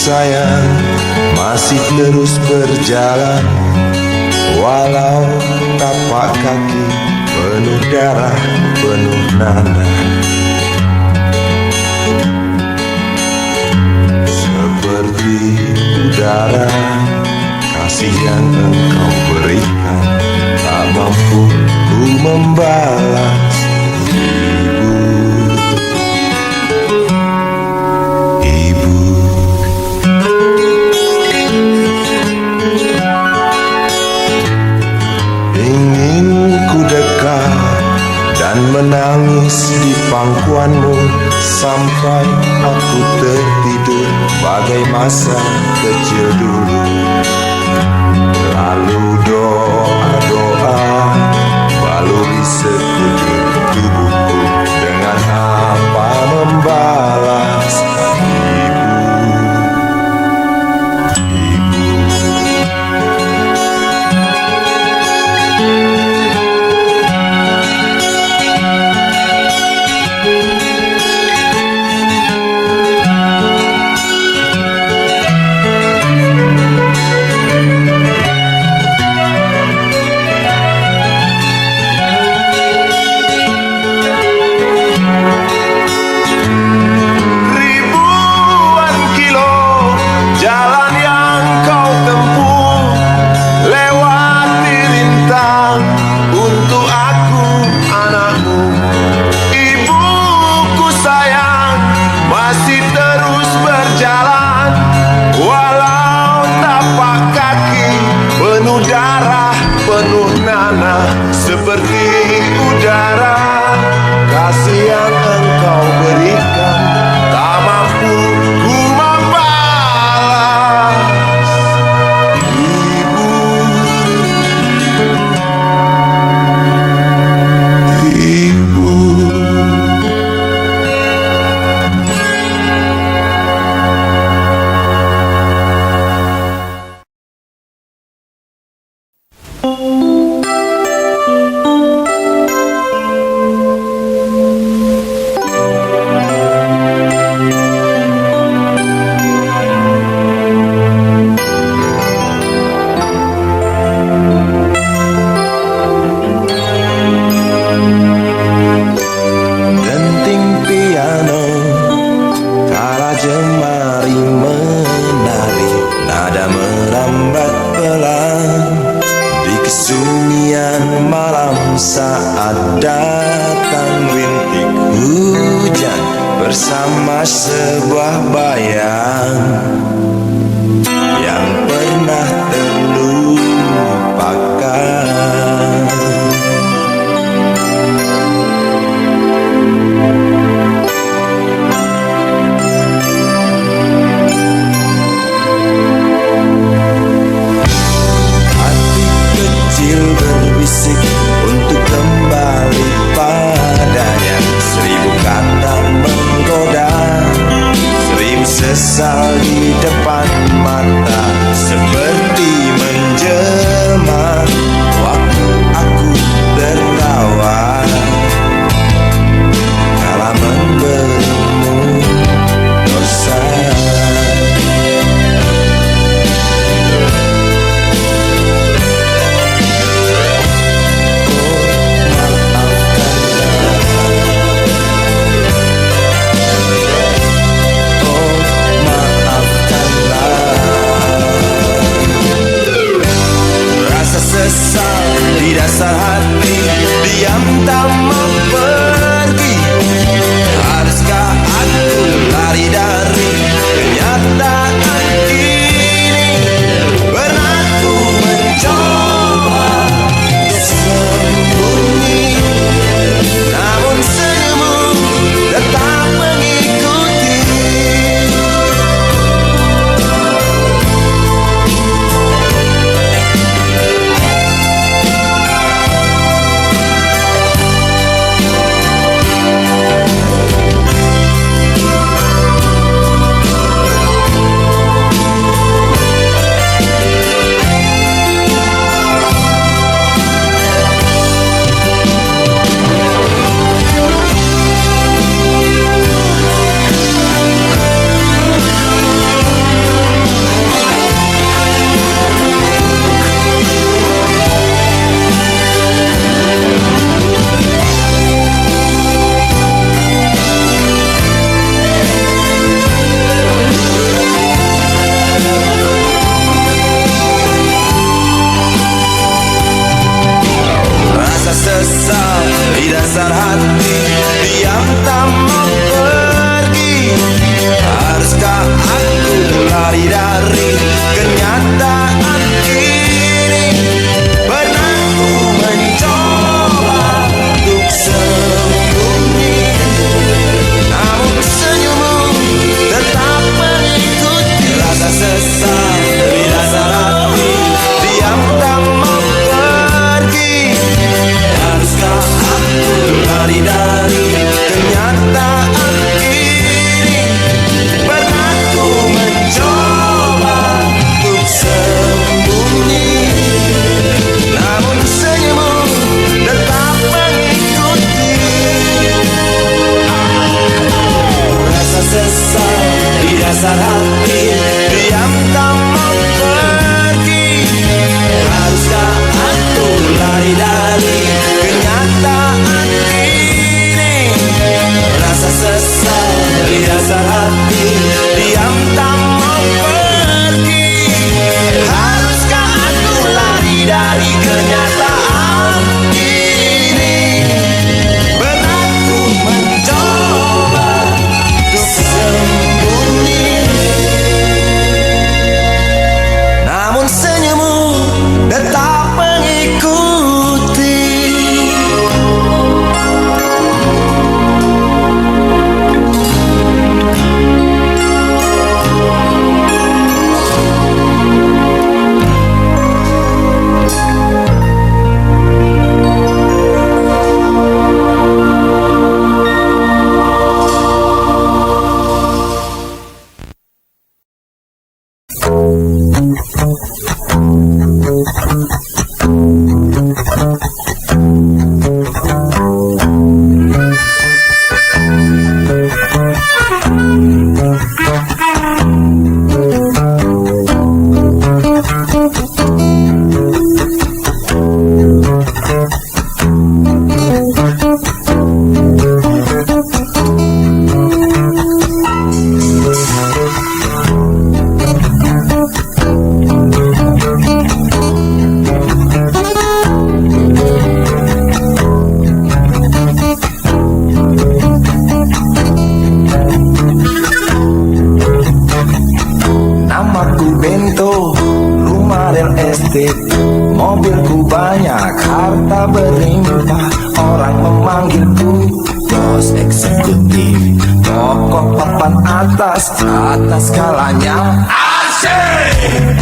sayang masih terus berjalan, walau tapak kaki penuh darah, penuh nanah. Seperti udara, kasih yang engkau berikan tak mampu ku membalas. Menangis di pangkuanmu sampai aku tertidur bagai masa kecil dulu. Lalu doa-doa baluri sekujur tubuhku, dengan apa membalas seperti udara, kasih yang engkau berikan tak mampu ku membalas. Ibu, jemari menari, nada merambat pelan di kesunyian malam saat datang rintik hujan bersama sebuah bayang yang pernah terlupakan. Berbisik untuk kembali padanya, 1000 kata menggoda, 1000 sesal di bos eksekutif, tokoh papan atas skalanya. Asik.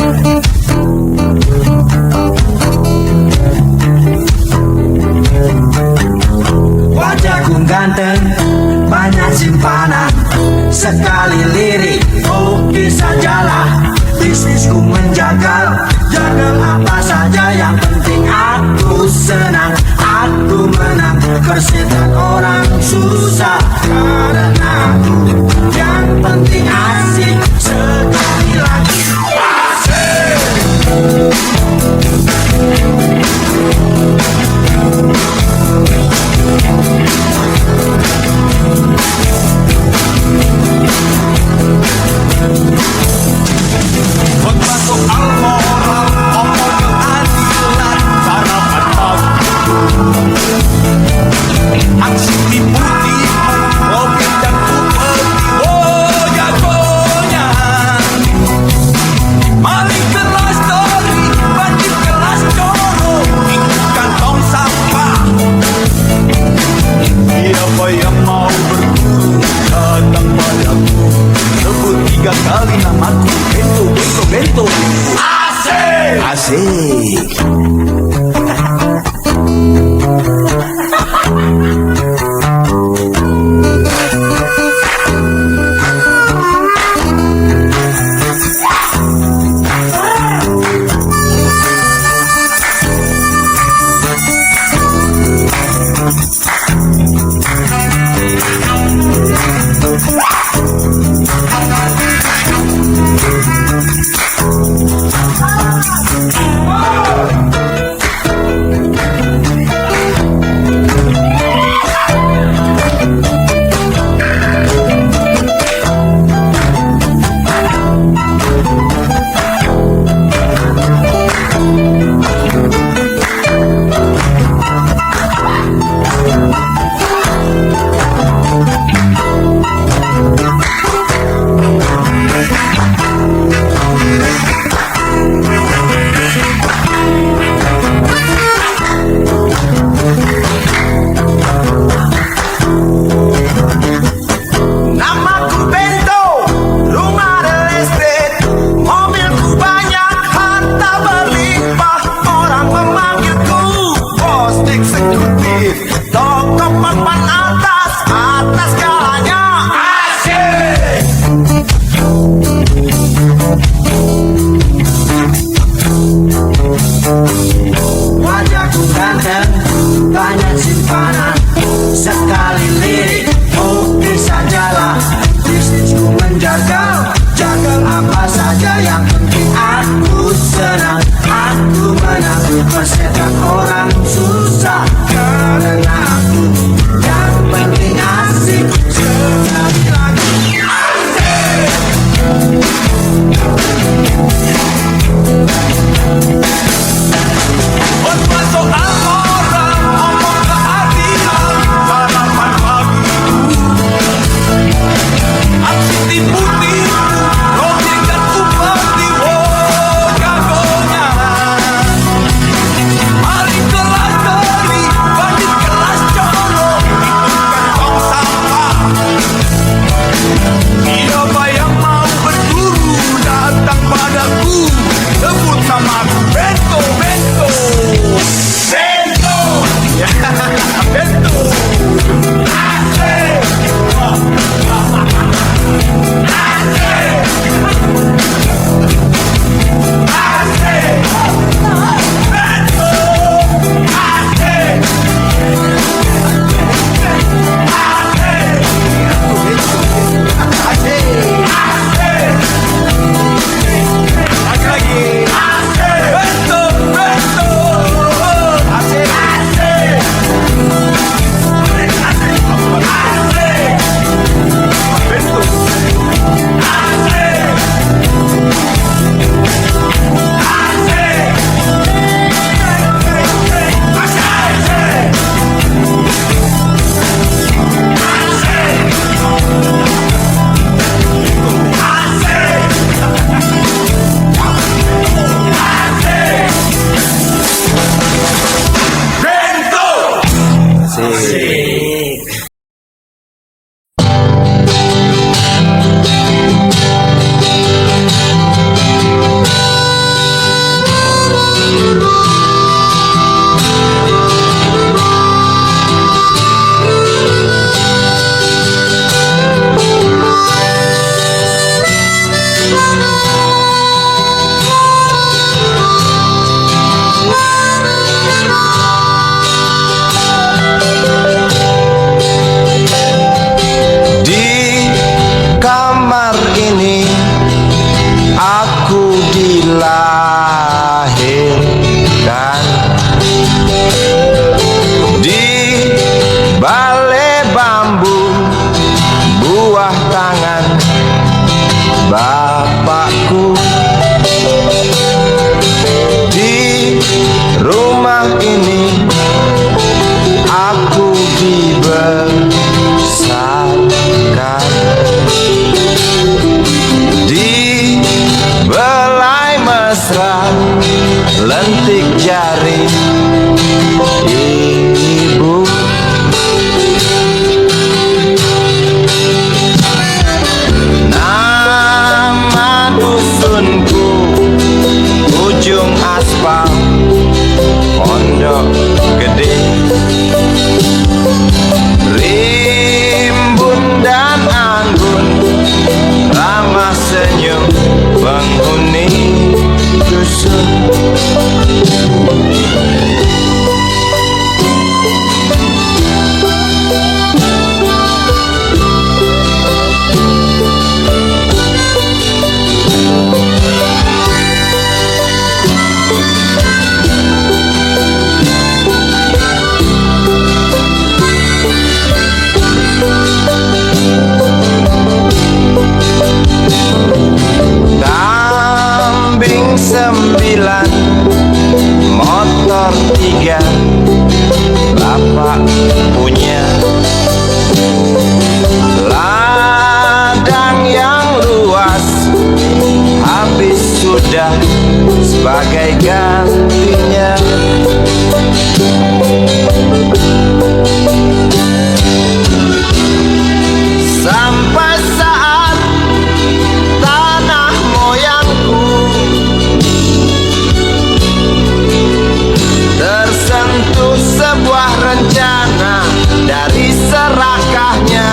Wajahku ganteng, banyak simpanan, sekali lirik, oke sajalah. Bisnisku menjagal, jagal apa saja, yang penting aku senang, aku menang. Persetan orang susah, karena aku yang penting asik. Sekali lagi asik. Khotbah soal moral, omong keadilan, harapan aku. Aksi tipu-tipu, profit dan upeti, oh jagonya. Maling kelas story, bandit kelas coro, tinggalkan tong sampah. Siapa yang mau berguru, datang padaku. Sebut 3 kali namaku, bento, bento, bento. Asik! Asik. Wajahku ganteng, banyak simpanan, sekali lirik, oke sajalah. Bisnisku menjagal, jagal apa saja, yang penting aku senang, aku menang. Persetan orang susah, karena aku yang dibesarkan di belai mesra lentik jari ibu. Nama dusunku ujung aspal Pondok Gede. Rimbun dan anggun ramah senyum penghuni dusun. Kambing 9, motor 3, bapak punya. Ladang yang luas habis sudah sebagai gantinya. Sampai saat tanah moyangku tersentuh sebuah rencana dari serakahnya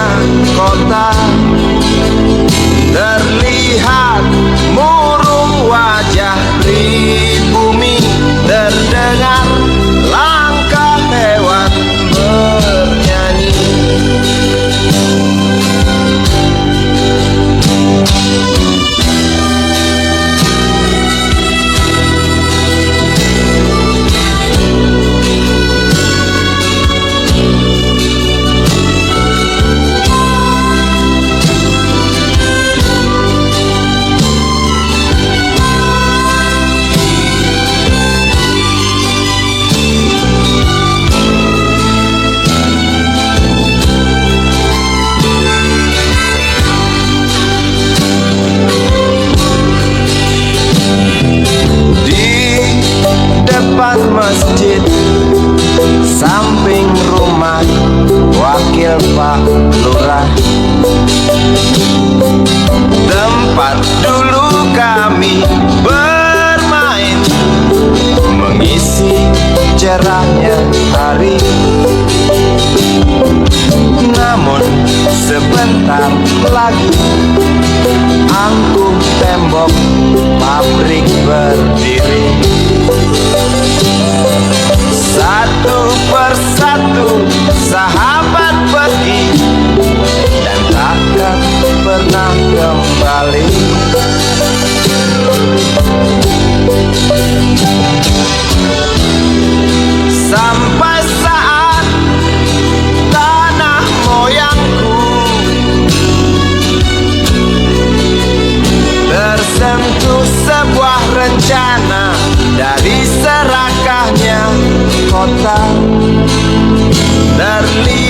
kota. Terlihat murung wajah pribumi, terdengar langkah hewan bernyanyi. Depan masjid samping rumah wakil Pak Lurah, tempat dulu kami bermain mengisi cerahnya hari. Namun sebentar lagi angkuh tembok pabrik berdiri. Satu persatu sahabat pergi dan takkan pernah kembali. Sampai saat tanah moyangku tersentuh sebuah rencana dari serakahnya kota. Terlihat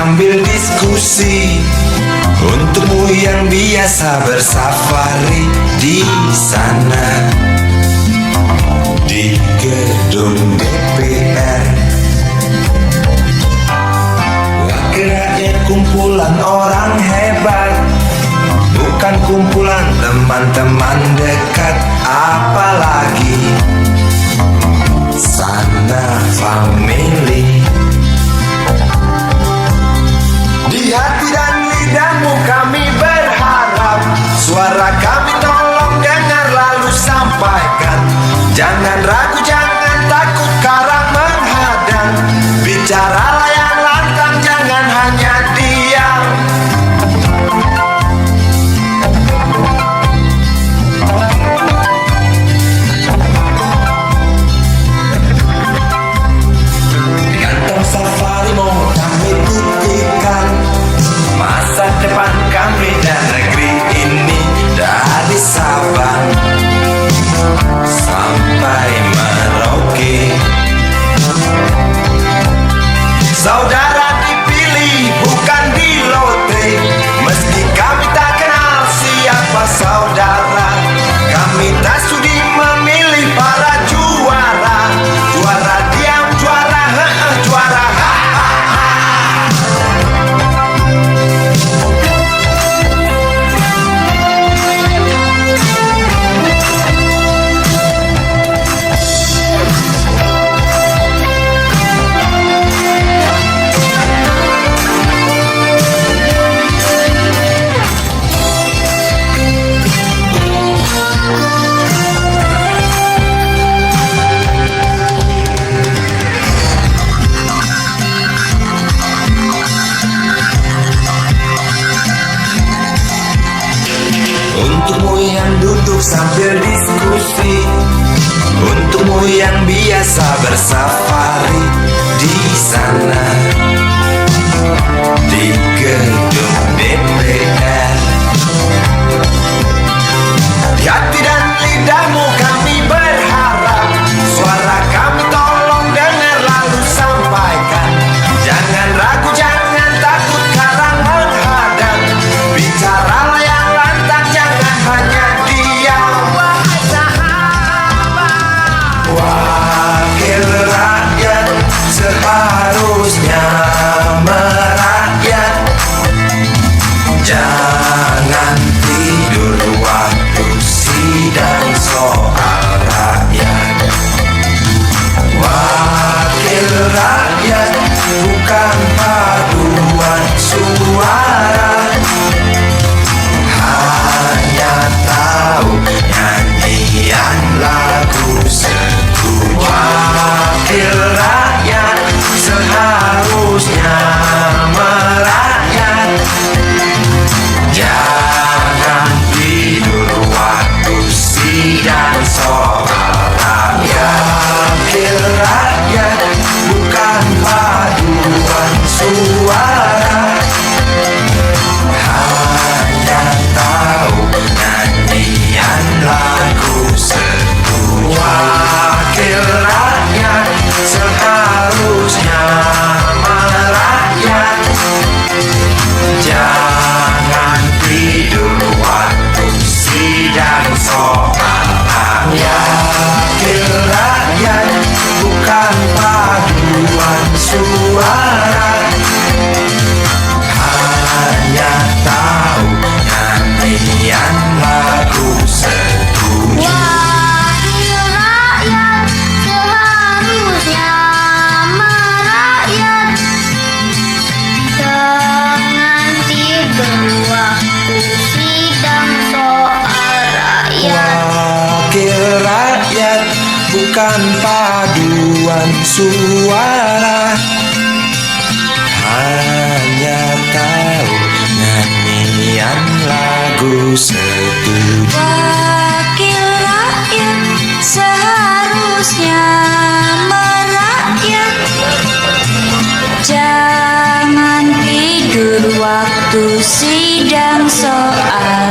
sambil diskusi. Untukmu yang biasa bersafari di sana, di gedung DPR. Wakil rakyat kumpulan orang hebat, bukan kumpulan teman-teman dekat. Apalagi sana family. Di hati dan lidahmu kami berharap, suara kami tolong dengar lalu sampaikan. Jangan ragu, jangan takut karang menghadang. Bicaralah yang lantang, jangan hanya diam. Kantong safari mau kami titipkan, masa depan kami dan negeri ini dari Sabang sampai Merauke. Saudara dipilih bukan di lotre, meski kami tak kenal siapa saudara. Kami tak sudi memilih para juara, juara diam, juara juara Untukmu yang duduk sambil diskusi, untukmu yang biasa bersafari di sana, di gedung DPR. Di hati dan lidahmu kami berharap, suara kami tolong dengar lalu sampaikan. Jangan ragu, jangan takut karang menghadang. Bicaralah yang lantang, jangan hanya diam. Wakil rakyat seharusnya merakyat. Jangan tidur waktu sidang soal rakyat. Wakil rakyat bukan paduan suara, hanya tahu nyanyian lagu setuju. Wakil rakyat seharusnya merakyat. Jangan tidur waktu sidang soal rakyat. Wakil rakyat bukan paduan suara, hanya tahu nyanyian lagu setuju. Wakil rakyat seharusnya merakyat. Jangan tidur waktu sidang soal rakyat. Wakil rakyat bukan paduan suara, hanya tahu nyanyian lagu setuju. Wakil rakyat seharusnya merakyat. Jangan tidur waktu sidang soal rakyat. Wakil rakyat bukan paduan suara, hanya tahu nyanyian lagu setuju. Wakil rakyat seharusnya merakyat. Jangan tidur waktu sidang soal